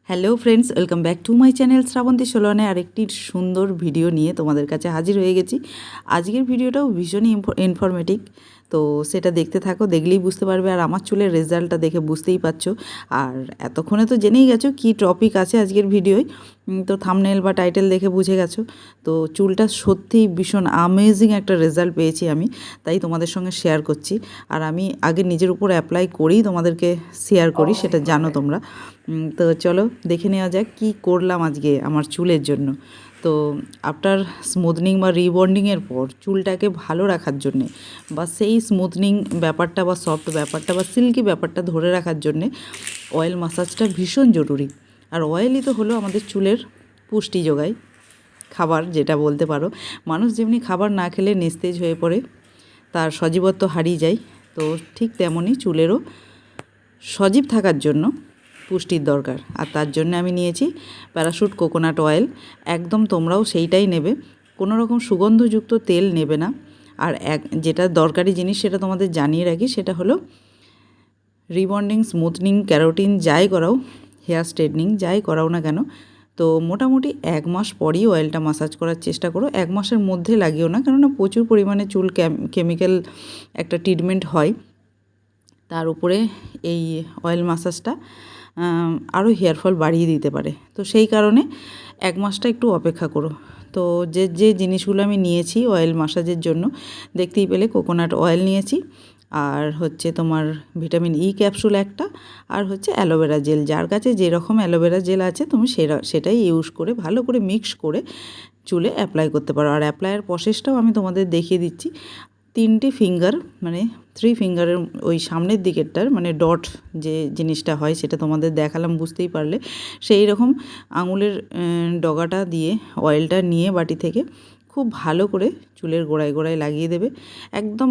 Hello friends, welcome back to my channel Srabanti সোলোয়ানে আরেকটি সুন্দর ভিডিও নিয়ে তোমাদের কাছে হাজির হয়ে গেছি। আজকের ভিডিওটাও ভীষণই ইনফরমেটিভ, তো সেটা দেখতে থাকো, দেখলেই বুঝতে পারবে। আর আমার চুলের রেজাল্টটা দেখে বুঝতেই পারছো। আর এতক্ষণে তো জেনেই গেছো কী টপিক আছে আজকের ভিডিওয়, তো থাম্বনেল বা টাইটেল দেখে বুঝে গেছো। তো চুলটা সত্যিই ভীষণ আমেজিং একটা রেজাল্ট পেয়েছি আমি, তাই তোমাদের সঙ্গে শেয়ার করছি। আর আমি আগে নিজের উপর অ্যাপ্লাই করেই তোমাদেরকে শেয়ার করি, সেটা জানো তোমরা। তো চলো দেখে নেওয়া যাক কী করলাম আজকে আমার চুলের জন্য। তো আফটার স্মুথনিং বা রিবন্ডিংয়ের পর চুলটাকে ভালো রাখার জন্যে, বা সেই স্মুথনিং ব্যাপারটা বা সফট ব্যাপারটা বা সিল্কি ব্যাপারটা ধরে রাখার জন্যে অয়েল ম্যাসাজটা ভীষণ জরুরি। আর অয়েলই তো হলো আমাদের চুলের পুষ্টি যোগায়, খাবার যেটা বলতে পারো। মানুষ যেমনি খাবার না খেলে নিস্তেজ হয়ে পড়ে, তার সজীবত্ব হারিয়ে যায়, তো ঠিক তেমনই চুলেরও সজীব থাকার জন্য পুষ্টির দরকার। আর তার জন্য আমি নিয়েছি প্যারাশুট কোকোনাট অয়েল। একদম তোমরাও সেইটাই নেবে, কোনো রকম সুগন্ধযুক্ত তেল নেবে না। আর যেটা দরকারি জিনিস সেটা তোমাদের জানিয়ে রাখি, সেটা হলো রিবন্ডিং, স্মুথনিং, ক্যারোটিন যাই করাও, হেয়ার স্ট্রেটনিং যাই করাও না কেন, তো মোটামুটি 1 মাস পরই অয়েলটা ম্যাসাজ করার চেষ্টা করো। 1 মাসের মধ্যে লাগিও না, কেননা প্রচুর পরিমাণে চুল কেমিক্যাল একটা ট্রিটমেন্ট হয়। তার উপরে এই অয়েল ম্যাসাজটা আরও হেয়ার ফল বাড়িয়ে দিতে পারে। তো সেই কারণে 1 মাসটা একটু অপেক্ষা করো। তো যে জিনিসগুলো আমি নিয়েছি অয়েল ম্যাসাজের জন্য, দেখতেই পেলে কোকোনাট অয়েল নিয়েছি, আর হচ্ছে তোমার ভিটামিন ই ক্যাপসুল একটা, আর হচ্ছে অ্যালোভেরা জেল। যার কাছে যেরকম অ্যালোভেরা জেল আছে তুমি সেটাই ইউজ করে ভালো করে মিক্স করে চুলে অ্যাপ্লাই করতে পারো। আর অ্যাপ্লাইয়ের প্রসেসটাও আমি তোমাদের দেখিয়ে দিচ্ছি। 3টে ফিঙ্গার, মানে 3 ফিঙ্গারের ওই সামনের দিকেরটার, মানে ডট যে জিনিসটা হয় সেটা তোমাদের দেখালাম, বুঝতেই পারলে। সেই রকম আঙুলের ডগাটা দিয়ে অয়েলটা নিয়ে বাটি থেকে খুব ভালো করে চুলের গোড়ায় গোড়ায় লাগিয়ে দেবে। একদম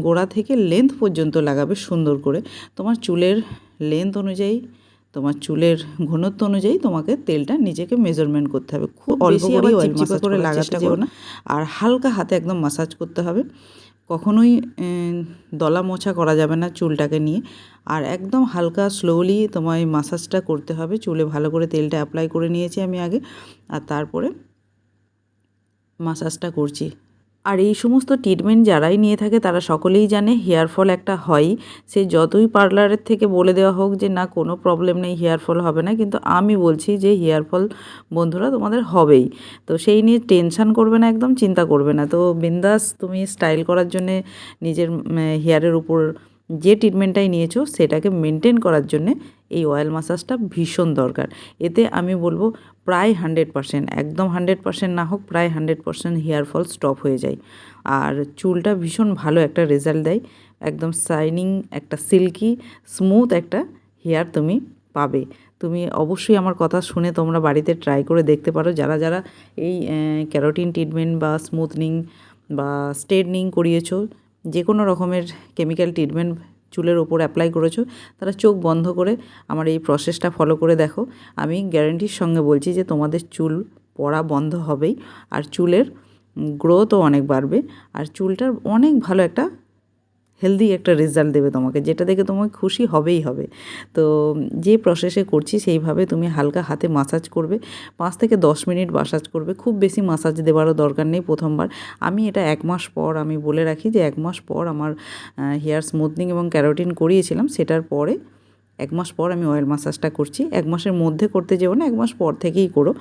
গোড়া থেকে লেন্থ পর্যন্ত লাগাবে সুন্দর করে। তোমার চুলের লেন্থ অনুযায়ী, তোমার চুলের ঘনত্ব অনুযায়ী তোমাকে তেলটা নিজেকে মেজারমেন্ট করতে হবে। খুব অল্প করে অয়েল মাসাজ করে লাগাতে যেও না, আর হালকা হাতে একদম মাসাজ করতে হবে। কখনোই দলা মোছা করা যাবে না চুলটাকে নিয়ে। আর একদম হালকা স্লোলি তোমায় মাসাজটা করতে হবে। চুলে ভালো করে তেলটা অ্যাপ্লাই করে নিয়েছি আমি আগে, আর তারপরে মাসাজটা করছি। আর এই সমস্ত ট্রিটমেন্ট যারাই নিয়ে থাকে তারা সকলেই জানে হেয়ার ফল একটা হয়ই। সে যতই পার্লারের থেকে বলে দেওয়া হোক যে না কোনো প্রবলেম নেই, হেয়ার ফল হবে না, কিন্তু আমি বলছি যে হেয়ার ফল বন্ধুরা তোমাদের হবেই। তো সেই নিয়ে টেনশান করবে না, একদম চিন্তা করবে না। তো বিন্দাস তুমি স্টাইল করার জন্যে নিজের হেয়ারের উপর যে ট্রিটমেন্টটাই নিয়েছো সেটাকে মেনটেন করার জন্যে এই অয়েল ম্যাসাজটা ভীষণ দরকার। এতে আমি বলবো প্রায় 100%, একদম 100% না হোক, প্রায় 100% হেয়ার ফল স্টপ হয়ে যায়। আর চুলটা ভীষণ ভালো একটা রেজাল্ট দেয়, একদম শাইনিং, একটা সিল্কি স্মুথ একটা হেয়ার তুমি পাবে। তুমি অবশ্যই আমার কথা শুনে তোমরা বাড়িতে ট্রাই করে দেখতে পারো। যারা যারা এই ক্যারোটিন ট্রিটমেন্ট বা স্মুথনিং বা স্ট্রেটনিং করিয়েছো, যে কোনো রকমের কেমিক্যাল ট্রিটমেন্ট চুলের ওপর অ্যাপ্লাই করেছো, তারা চোখ বন্ধ করে আমার এই প্রসেসটা ফলো করে দেখো। আমি গ্যারান্টির সঙ্গে বলছি যে তোমাদের চুল পড়া বন্ধ হবেই, আর চুলের গ্রোথও অনেক বাড়বে, আর চুলটার অনেক ভালো একটা হেলদি একটা রেজাল্ট দেবে তোমাকে, যেটা দেখে তোমাকে খুশি হবেই হবে। তো যে প্রসেসে করছি সেইভাবে তুমি হালকা হাতে মাসাজ করবে, 5 থেকে 10 মিনিট মাসাজ করবে। খুব বেশি মাসাজ দেওয়ারও দরকার নেই প্রথমবার। আমি এটা 1 মাস পর, আমি বলে রাখি যে 1 মাস পর আমার হেয়ার স্মুথনিং এবং ক্যারোটিন করিয়েছিলাম, সেটার পরে 1 মাস পর আমি অয়েল মাসাজটা করছি। 1 মাসের মধ্যে করতে যেও না, 1 মাস পর থেকেই করো,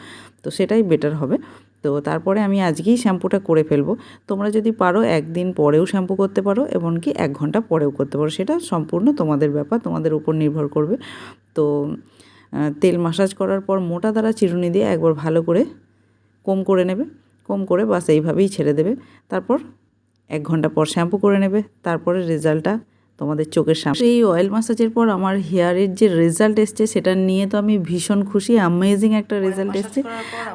তো সেটাই বেটার হবে। তো তারপরে আমি আজকেই শ্যাম্পুটা করে ফেলবো। তোমরা যদি পারো 1 দিন পরেও শ্যাম্পু করতে পারো, এমনকি 1 ঘন্টা পরেও করতে পারো, সেটা সম্পূর্ণ তোমাদের ব্যাপার, তোমাদের উপর নির্ভর করবে। তো তেল মাসাজ করার পর মোটা দাঁড়া চিরুনি দিয়ে একবার ভালো করে কোম করে নেবে, কোম করে বাস এইভাবেই ছেড়ে দেবে। তারপর 1 ঘন্টা পর শ্যাম্পু করে নেবে, তারপরে রেজাল্টটা তোমাদের চোখের সামনে। এই অয়েল ম্যাসাজের পর আমার হেয়ারের যে রেজাল্ট এসছে সেটা নিয়ে তো আমি ভীষণ খুশি, অ্যামেজিং একটা রেজাল্ট এসছে।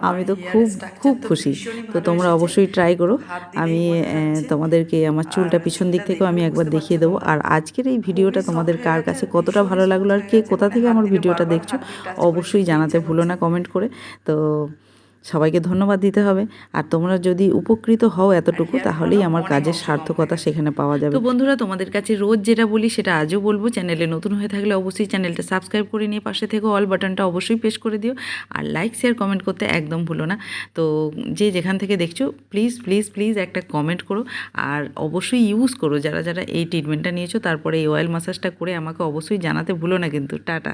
আমি তো খুব খুব খুশি। তো তোমরা অবশ্যই ট্রাই করো। আমি তোমাদেরকে আমার চুলটা পিছন দিক থেকেও আমি একবার দেখিয়ে দেবো। আর আজকের এই ভিডিওটা তোমাদের কার কাছে কতটা ভালো লাগলো, আর কে কোথা থেকে আমার ভিডিওটা দেখছো অবশ্যই জানাতে ভুলো না কমেন্ট করে। তো সবাইকে ধন্যবাদ দিতে হবে। আর তোমরা যদি উপকৃত হও এতটুকু, তাহলেই আমার কাজের সার্থকতা সেখানে পাওয়া যাবে। তো বন্ধুরা, তোমাদের কাছে রোজ যেটা বলি সেটা আজও বলবো, চ্যানেলে নতুন হয়ে থাকলে অবশ্যই চ্যানেলটা সাবস্ক্রাইব করে নিয়ে পাশে থেকে অল বাটনটা অবশ্যই প্রেস করে দিও। আর লাইক শেয়ার কমেন্ট করতে একদম ভুলো না। তো যে যেখান থেকে দেখছো প্লিজ প্লিজ প্লিজ একটা কমেন্ট করো, আর অবশ্যই ইউজ করো যারা যারা এই ট্রিটমেন্টটা নিয়েছো। তারপরে এই অয়েল ম্যাসাজটা করে আমাকে অবশ্যই জানাতে ভুলো না কিন্তু। টাটা।